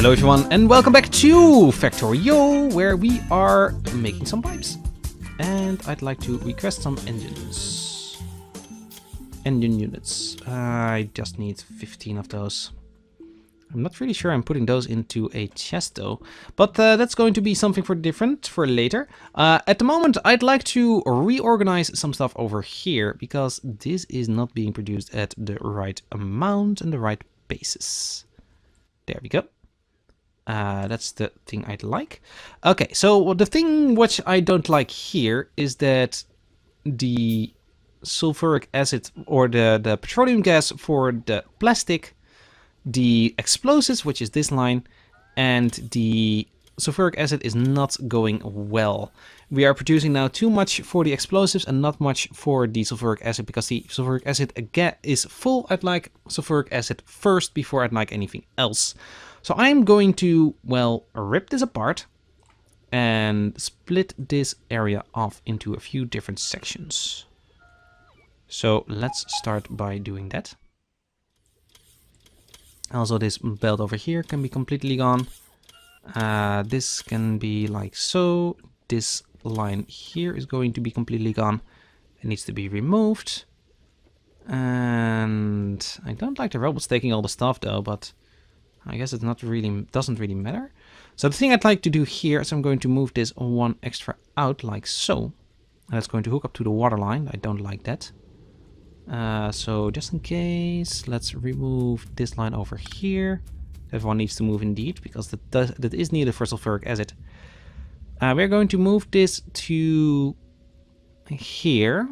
Hello everyone and welcome back to Factorio, where we are making some pipes. And I'd like to request some engines. Engine units. I just need 15 of those. I'm not really sure I'm putting those into a chest though, but that's going to be something for later. At the moment I'd like to reorganize some stuff over here, because this is not being produced at the right amount and the right basis. There we go. That's the thing I'd like. Okay, so the thing which I don't like here is that the sulfuric acid or the petroleum gas for the plastic, the explosives, which is this line, and the sulfuric acid is not going well. We are producing now too much for the explosives and not much for the sulfuric acid, because the sulfuric acid again is full. I'd like sulfuric acid first before I'd like anything else. So I'm going to, well, rip this apart and split this area off into a few different sections. So let's start by doing that. Also, this belt over here can be completely gone. This can be like so. This line here is going to be completely gone. It needs to be removed. And I don't like the robots taking all the stuff though, but I guess it doesn't really matter. So the thing I'd like to do here is I'm going to move this one extra out like so. And that's going to hook up to the water line. I don't like that. So just in case, let's remove this line over here. That one needs to move indeed, because that is needed for sulfuric acid. We're going to move this to here.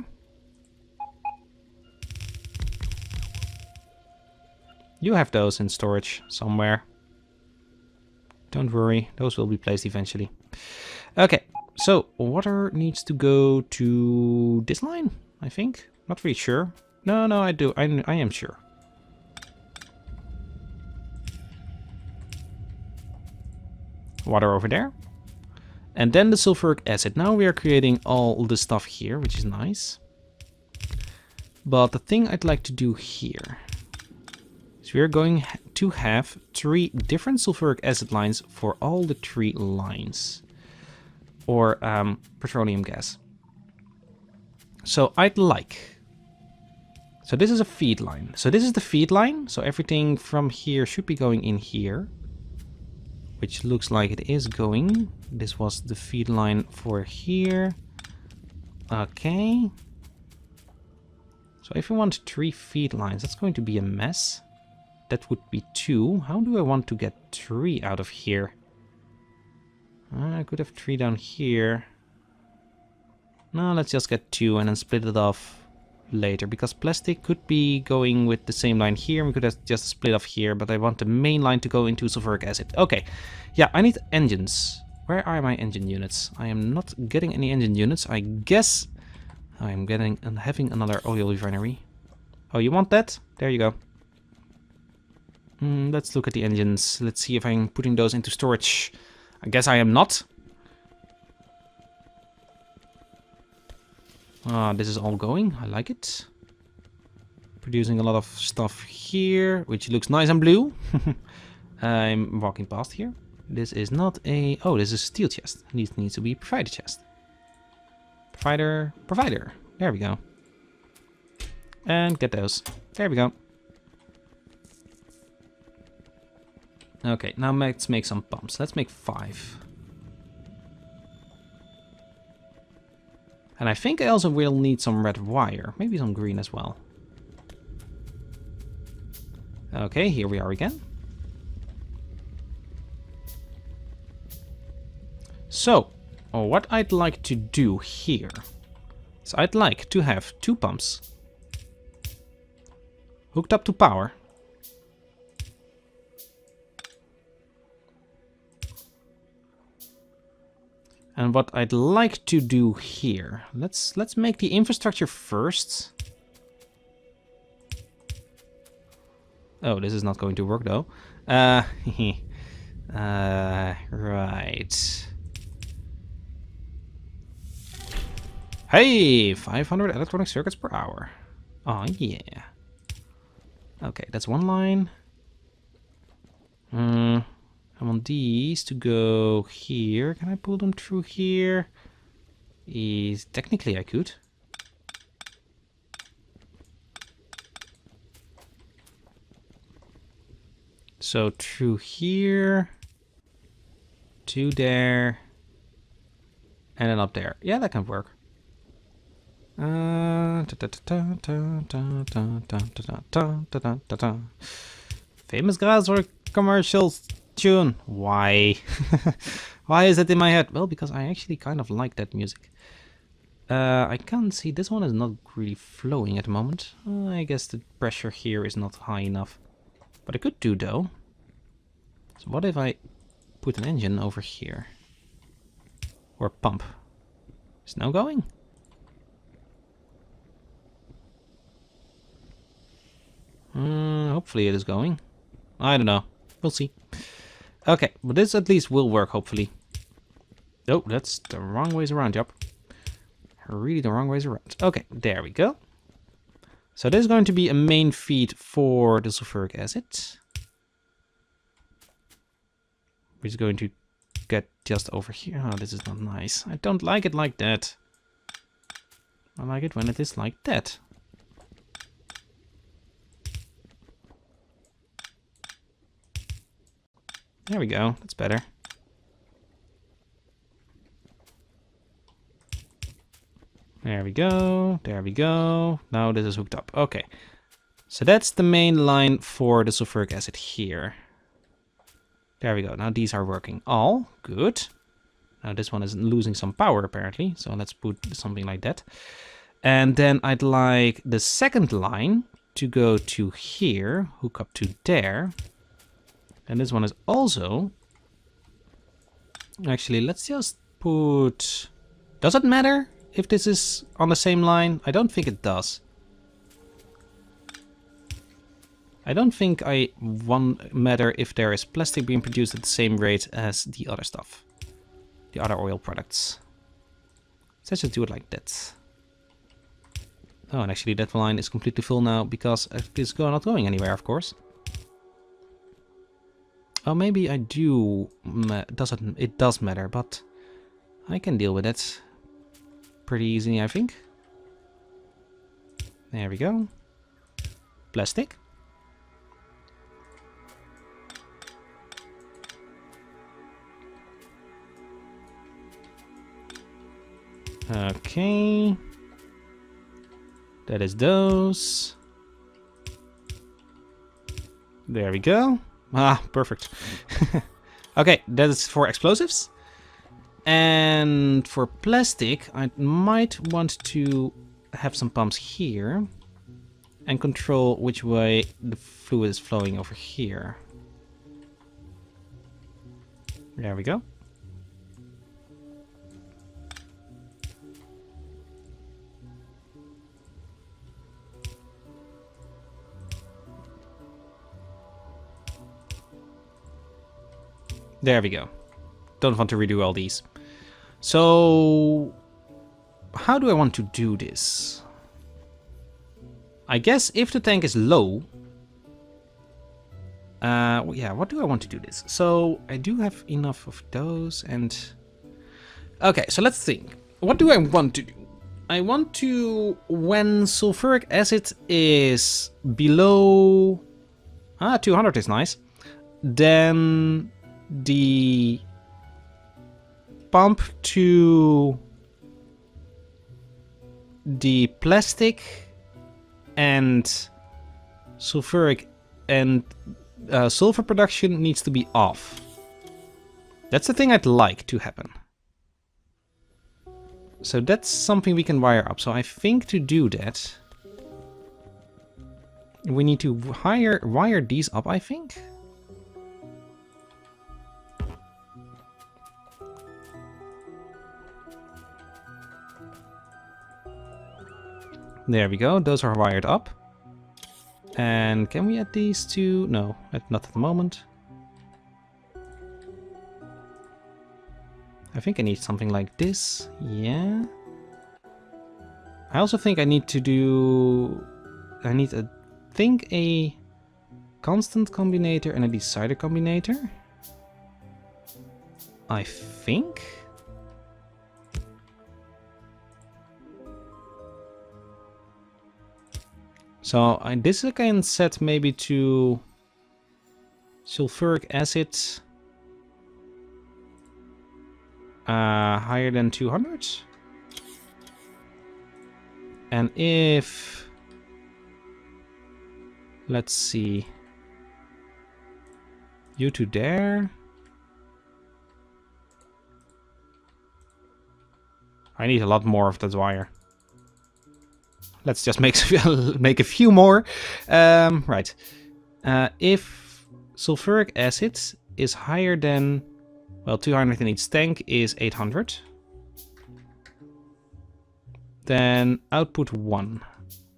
You have those in storage somewhere. Don't worry, those will be placed eventually. Okay, so water needs to go to this line, I think. Not really sure. No, I do. I am sure. Water over there. And then the sulfuric acid. Now we are creating all the stuff here, which is nice. But the thing I'd like to do here, so we're going to have 3 different sulfuric acid lines for all the 3 lines. Or petroleum gas. So I'd like... So this is a feed line. So this is the feed line. So everything from here should be going in here. Which looks like it is going. This was the feed line for here. Okay. So if we want 3 feed lines, that's going to be a mess. That would be 2. How do I want to get 3 out of here? I could have 3 down here. No, let's just get 2 and then split it off later. Because plastic could be going with the same line here. We could have just split off here. But I want the main line to go into sulfuric acid. Okay. Yeah, I need engines. Where are my engine units? I am not getting any engine units. I guess I'm having another oil refinery. Oh, you want that? There you go. Let's look at the engines. Let's see if I'm putting those into storage. I guess I am not. This is all going. I like it. Producing a lot of stuff here, which looks nice and blue. I'm walking past here. This is not a... Oh, this is a steel chest. This needs to be a provider chest. Provider. There we go. And get those. There we go. Okay, now let's make some pumps. Let's make 5. And I think I also will need some red wire. Maybe some green as well. Okay, here we are again. So, what I'd like to do here is I'd like to have 2 pumps hooked up to power. And what I'd like to do here, let's make the infrastructure first. Oh, this is not going to work though. Right. Hey, 500 electronic circuits per hour. Oh yeah. Okay, that's one line. I want these to go here. Can I pull them through here? Technically I could. So through here, to there, and then up there. Yeah, that can work. Famous Graswork commercials tune. Why? Why is it in my head? Well, because I actually kind of like that music. I can't see. This one is not really flowing at the moment. I guess the pressure here is not high enough. But I could do though. So what if I put an engine over here? Or pump? Is now going? Hopefully it is going. I don't know. We'll see. Okay, but this at least will work, hopefully. Oh, that's the wrong ways around, yup. Really the wrong ways around. Okay, there we go. So this is going to be a main feed for the sulfuric acid. Which is going to get just over here. Oh, this is not nice. I don't like it like that. I like it when it is like that. There we go. That's better. There we go. There we go. Now this is hooked up. Okay. So that's the main line for the sulfuric acid here. There we go. Now these are working all. Good. Now this one is losing some power apparently. So let's put something like that. And then I'd like the second line to go to here. Hook up to there. And this one is also... Actually, let's just put... Does it matter if this is on the same line? I don't think it does. I don't think I want matter if there is plastic being produced at the same rate as the other stuff. The other oil products. Let's just do it like that. Oh, and actually that line is completely full now because it's not going anywhere, of course. Oh, maybe I do. It does matter, but I can deal with it pretty easily, I think. There we go. Plastic. Okay. That is those. There we go. Ah, perfect. Okay, that is for explosives. And for plastic, I might want to have some pumps here and control which way the fluid is flowing over here. There we go. There we go. Don't want to redo all these. So, how do I want to do this? I guess if the tank is low... yeah, what do I want to do this? So, I do have enough of those and... Okay, so let's think. What do I want to do? I want to... When sulfuric acid is below... 200 is nice. Then... the pump to the plastic and sulfuric and sulfur production needs to be off. That's the thing I'd like to happen. So that's something we can wire up. So I think to do that, we need to wire these up, I think. There we go, those are wired up. And can we add these two? No, not at the moment. I think I need something like this, yeah. I also think I need to do... I need a constant combinator and a decider combinator. I think. So this I can set maybe to sulfuric acid higher than 200. And if, let's see, you to there. I need a lot more of that wire. Let's just make make a few more. Right. If sulfuric acid is higher than, well, 200 in each tank is 800. Then output 1.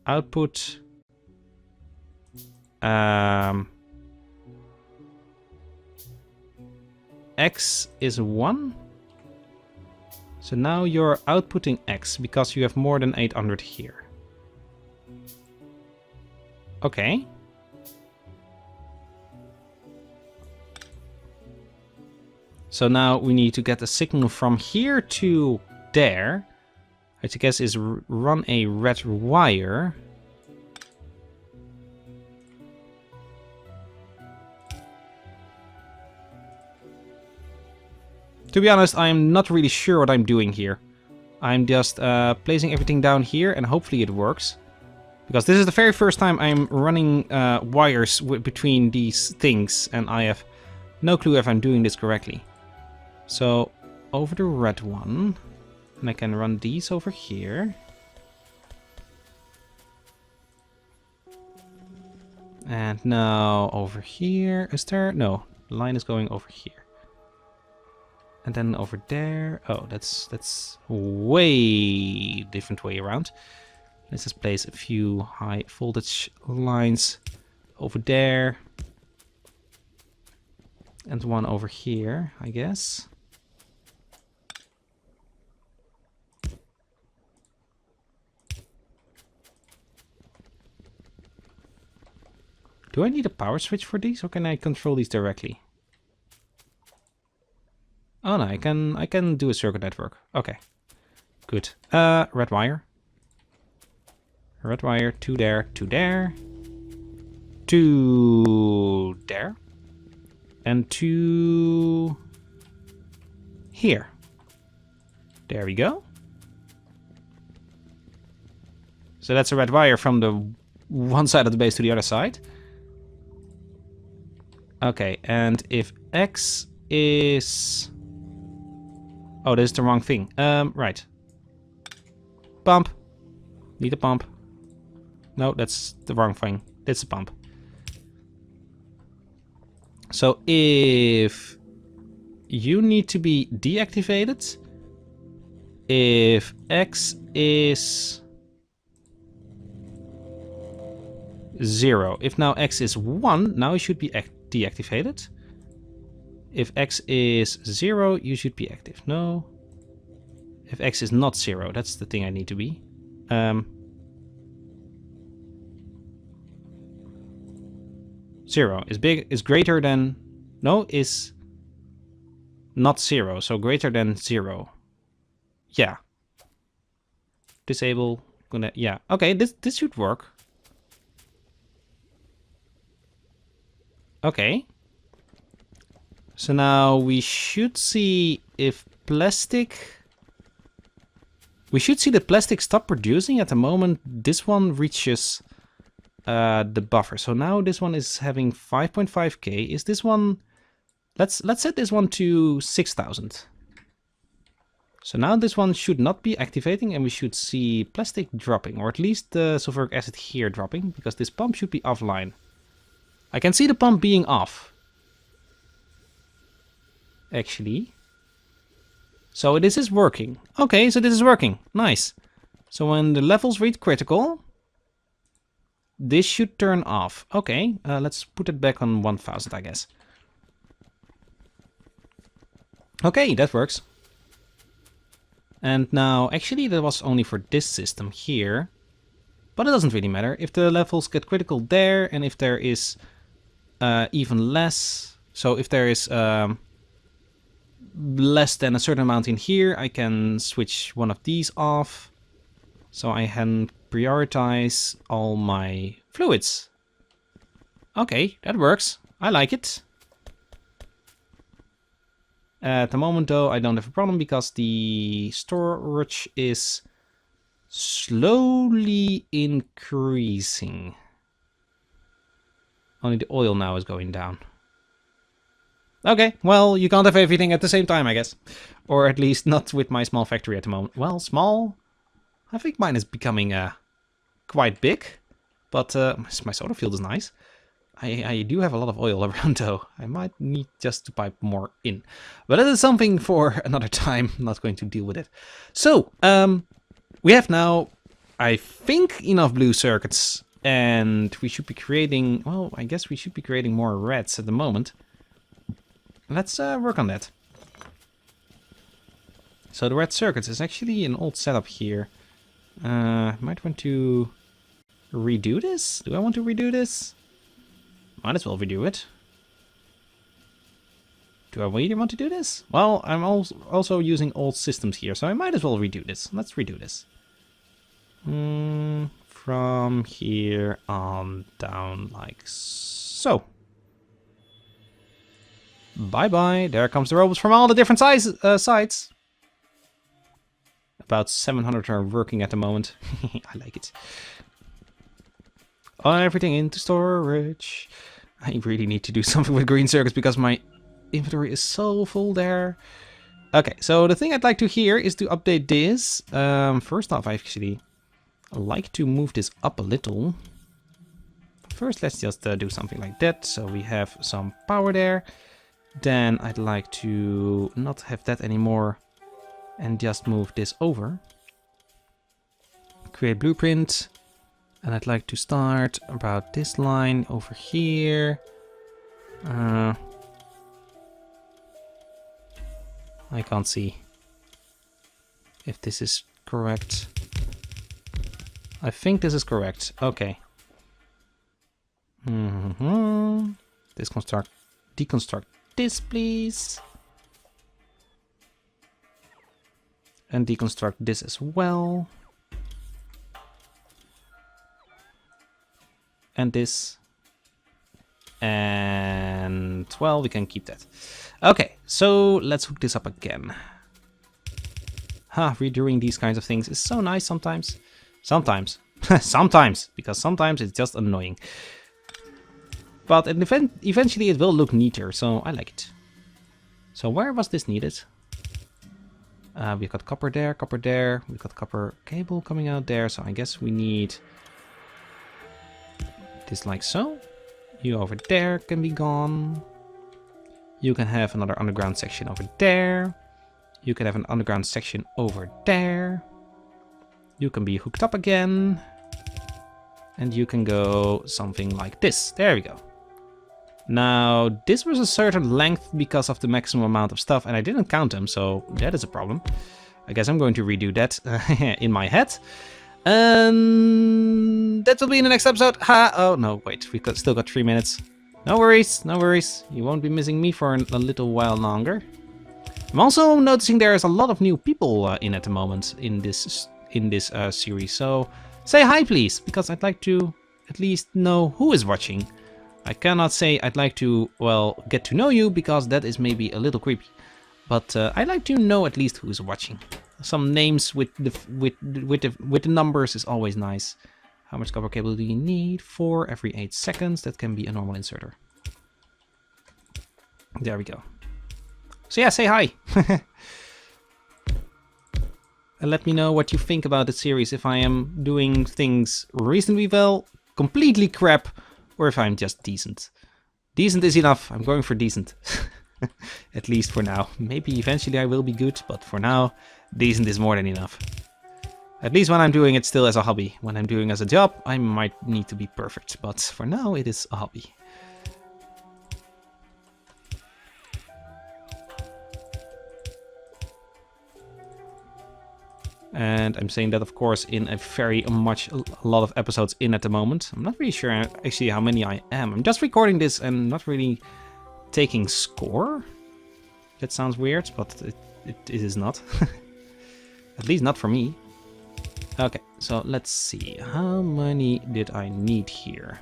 Output X is 1. So now you're outputting X because you have more than 800 here. Okay. So now we need to get a signal from here to there, which I guess is run a red wire. To be honest, I'm not really sure what I'm doing here. I'm just placing everything down here and hopefully it works. Because this is the very first time I'm running wires between these things and I have no clue if I'm doing this correctly. So over the red one, and I can run these over here. And now over here, is there? No, the line is going over here. And then over there, oh, that's way different way around. Let's just place a few high voltage lines over there. And one over here, I guess. Do I need a power switch for these, or can I control these directly? Oh no, I can do a circuit network. Okay, good. Red wire. Red wire to there, to there, to there, and to here. There we go. So that's a red wire from the one side of the base to the other side. Okay, and if X is... Oh, this is the wrong thing. Right. Pump. Need a pump. No, that's the wrong thing. That's a pump. So if you need to be deactivated, if X is 0. If now X is 1, now it should be deactivated. If X is 0, you should be active. No. If X is not 0, that's the thing I need to be. 0 is greater than... No, is not 0, so greater than 0. Yeah. Disable. Yeah. Okay, this should work. Okay. So now we should see if plastic... We should see the plastic stop producing at the moment this one reaches the buffer. So now this one is having 5.5k. Is this one... Let's set this one to 6,000. So now this one should not be activating and we should see plastic dropping, or at least the sulfuric acid here dropping, because this pump should be offline. I can see the pump being off. Actually. So this is working. Okay, so this is working. Nice. So when the levels reach critical, this should turn off. Okay, let's put it back on 1000, I guess. Okay, that works. And now, actually, that was only for this system here. But it doesn't really matter. If the levels get critical there, and if there is even less... So if there is less than a certain amount in here, I can switch one of these off. So I can prioritize all my fluids. Okay, that works. I like it. At the moment though, I don't have a problem because the storage is slowly increasing. Only the oil now is going down. Okay, well, you can't have everything at the same time, I guess. Or at least not with my small factory at the moment. Well, small? I think mine is becoming quite big. But my solar field is nice. I do have a lot of oil around though. I might need just to pipe more in. But that is something for another time. I'm not going to deal with it. So, we have now, I think, enough blue circuits. And we should be creating, well, I guess we should be creating more reds at the moment. Let's work on that. So the red circuits is actually an old setup here. Might want to redo this. Do I want to redo this? Might as well redo it. Do I really want to do this? Well, I'm also using old systems here, so I might as well redo this. Let's redo this. From here on down like so. Bye-bye. There comes the robots from all the different sites. About 700 are working at the moment. I like it. Everything into storage. I really need to do something with green circuits because my inventory is so full there. Okay, so the thing I'd like to here is to update this. First off, I actually like to move this up a little. First, let's just do something like that. So we have some power there. Then I'd like to not have that anymore and just move this over. Create blueprint. And I'd like to start about this line over here. I can't see if this is correct. I think this is correct. Okay. Deconstruct this, please. And deconstruct this as well. And this. And, well, we can keep that. Okay, so let's hook this up again. Redoing these kinds of things is so nice sometimes. Sometimes. Sometimes. Because sometimes it's just annoying. But eventually it will look neater, so I like it. So where was this needed? We've got copper there, copper there. We've got copper cable coming out there, so I guess we need this like so. You over there can be gone. You can have another underground section over there. You can have an underground section over there. You can be hooked up again. And you can go something like this. There we go. Now, this was a certain length because of the maximum amount of stuff, and I didn't count them, so that is a problem. I guess I'm going to redo that in my head. And that will be in the next episode. Oh, no, wait, we've still got 3 minutes. No worries, no worries. You won't be missing me for a little while longer. I'm also noticing there's a lot of new people in at the moment in this series. So say hi, please, because I'd like to at least know who is watching. I cannot say I'd like to, well, get to know you, because that is maybe a little creepy. But I'd like to know at least who is watching. Some names with the numbers is always nice. How much copper cable do you need? 4 every 8 seconds. That can be a normal inserter. There we go. So yeah, say hi. And let me know what you think about the series. If I am doing things reasonably well, completely crap, or if I'm just decent. Decent is enough. I'm going for decent. At least for now. Maybe eventually I will be good, but for now, decent is more than enough. At least when I'm doing it still as a hobby. When I'm doing it as a job, I might need to be perfect, but for now it is a hobby. And I'm saying that, of course, in a lot of episodes in at the moment. I'm not really sure actually how many I am. I'm just recording this and not really taking score. That sounds weird, but it is not. At least not for me. Okay, so let's see. How many did I need here?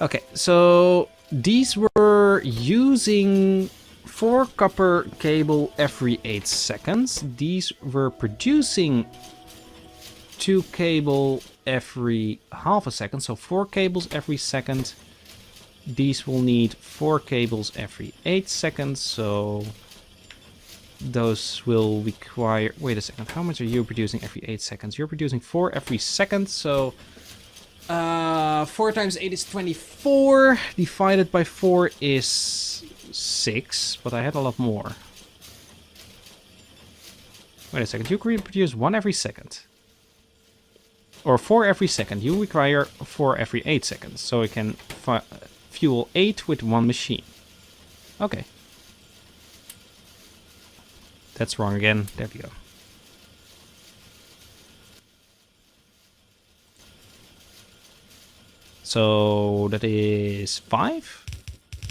Okay, so these were using 4 copper cable every 8 seconds. These were producing 2 cable every half a second, so 4 cables every second. These will need 4 cables every 8 seconds, so those will require... Wait a second, how much are you producing every 8 seconds? You're producing 4 every second, so 4 times 8 is 24. Divided by 4 is 6, but I had a lot more. Wait a second, you can produce 1 every second. Or 4 every second. You require 4 every 8 seconds, so it can fuel 8 with 1 machine. Okay. That's wrong again. There we go. So that is 5,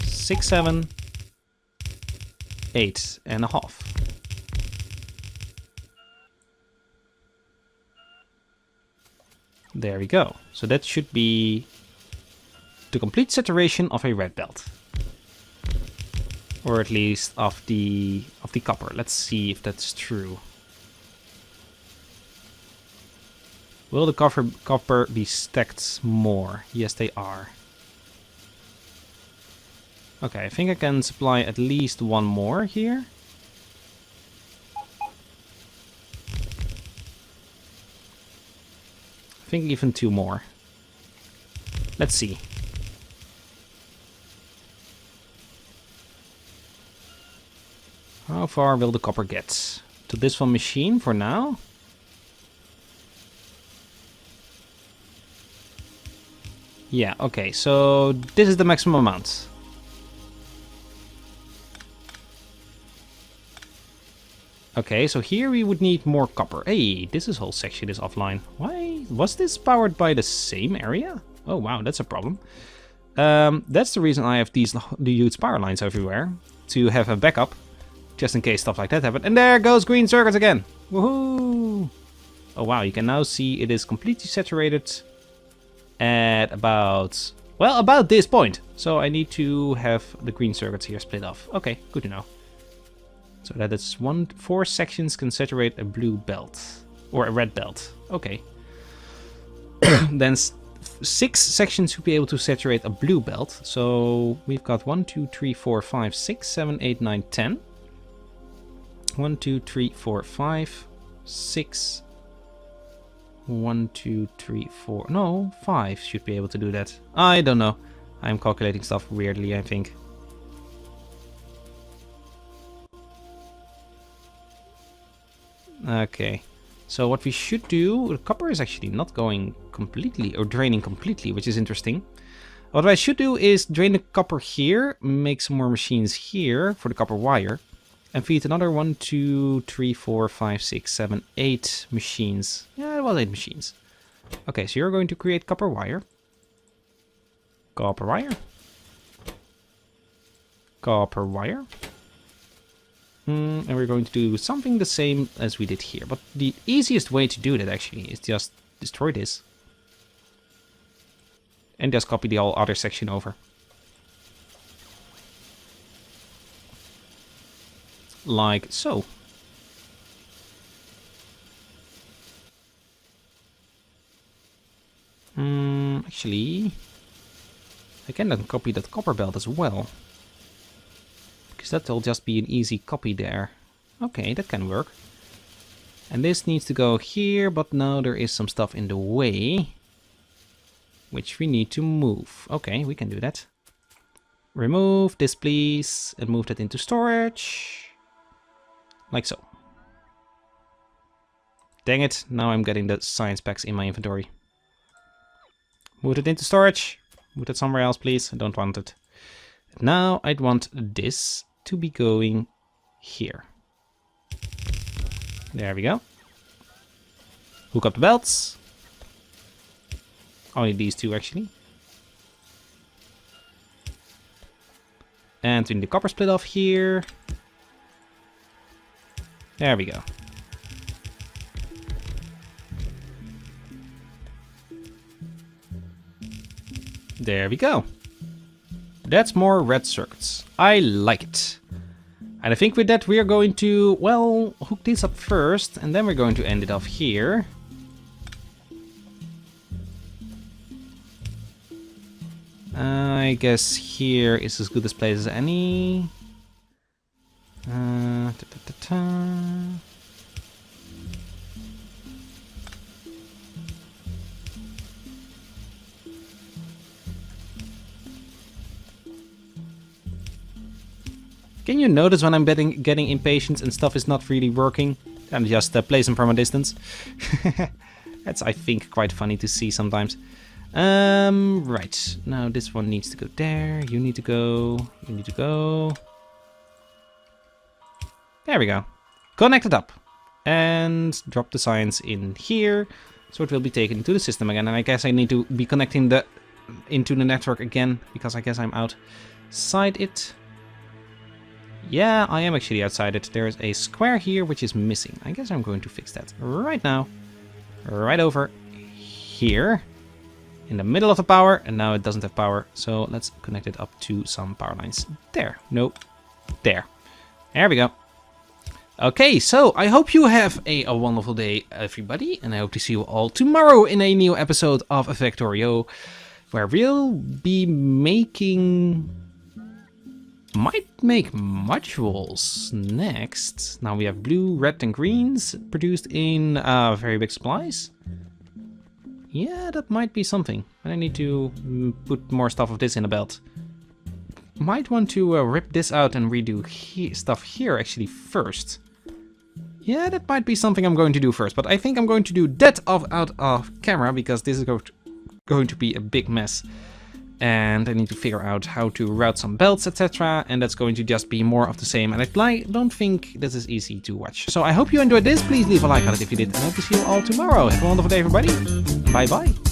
6, 7, 8 and a half. There we go. So that should be the complete saturation of a red belt. Or at least of the copper. Let's see if that's true. Will the copper be stacked more? Yes, they are. Okay, I think I can supply at least 1 more here. I think even 2 more. Let's see. How far will the copper get? To this one machine for now? Yeah, okay, so this is the maximum amount. Okay, so here we would need more copper. Hey, this whole section is offline. Why? Was this powered by the same area? Oh wow, that's a problem. That's the reason I have the huge power lines everywhere. To have a backup. Just in case stuff like that happens. And there goes green circuits again. Woohoo! Oh wow, you can now see it is completely saturated at about... Well, about this point. So I need to have the green circuits here split off. Okay, good to know. So that is 4 sections can saturate a blue belt. Or a red belt. Okay. Then 6 sections should be able to saturate a blue belt. So we've got 1, 2, 3, 4, 5, 6, 7, 8, 9, 10. 1, 2, 3, 4, 5, 6. 1, 2, 3, 4. No, 5 should be able to do that. I don't know. I'm calculating stuff weirdly, I think. Okay. So what we should do... The copper is actually not going completely or draining completely, which is interesting. What I should do is drain the copper here, make some more machines here for the copper wire. And feed another 1, 2, 3, 4, 5, 6, 7, 8 machines. Yeah, it was 8 machines. Okay, so you're going to create copper wire. Copper wire. Copper wire. And we're going to do something the same as we did here. But the easiest way to do that actually is just destroy this. And just copy the whole other section over. Like so. Actually, I can then copy that copper belt as well. Because that will just be an easy copy there. Okay, that can work. And this needs to go here, but now there is some stuff in the way. Which we need to move. Okay, we can do that. Remove this, please, and move that into storage. Like so. Dang it, now I'm getting the science packs in my inventory. Move it into storage. Move it somewhere else, please. I don't want it. Now I'd want this to be going here. There we go. Hook up the belts. Only these two, actually. And we need the copper split off here. There we go. There we go. That's more red circuits. I like it. And I think with that we are going to, well, hook this up first, and then we're going to end it off here. I guess here is as good a place as any. Can you notice when I'm getting impatient and stuff is not really working? And just place them from a distance. That's, I think, quite funny to see sometimes. Right. Now this one needs to go there. You need to go. You need to go. There we go. Connect it up. And drop the science in here. So it will be taken to the system again. And I guess I need to be connecting into the network again, because I guess I'm outside it. Yeah, I am actually outside it. There's a square here which is missing. I guess I'm going to fix that right now. Right over here. In the middle of the power. And now it doesn't have power. So let's connect it up to some power lines. There. No. There. There we go. Okay, so I hope you have a wonderful day, everybody. And I hope to see you all tomorrow in a new episode of Factorio, where we'll be making... might make modules next. Now we have blue, red and greens produced in very big supplies. Yeah, that might be something. And I need to put more stuff of this in a belt. Might want to rip this out and redo stuff here actually first. Yeah, that might be something I'm going to do first. But I think I'm going to do that out of camera, because this is going to be a big mess. And I need to figure out how to route some belts, etc. And that's going to just be more of the same. And I don't think this is easy to watch. So I hope you enjoyed this. Please leave a like on it if you did. And I hope to see you all tomorrow. Have a wonderful day, everybody. Bye bye.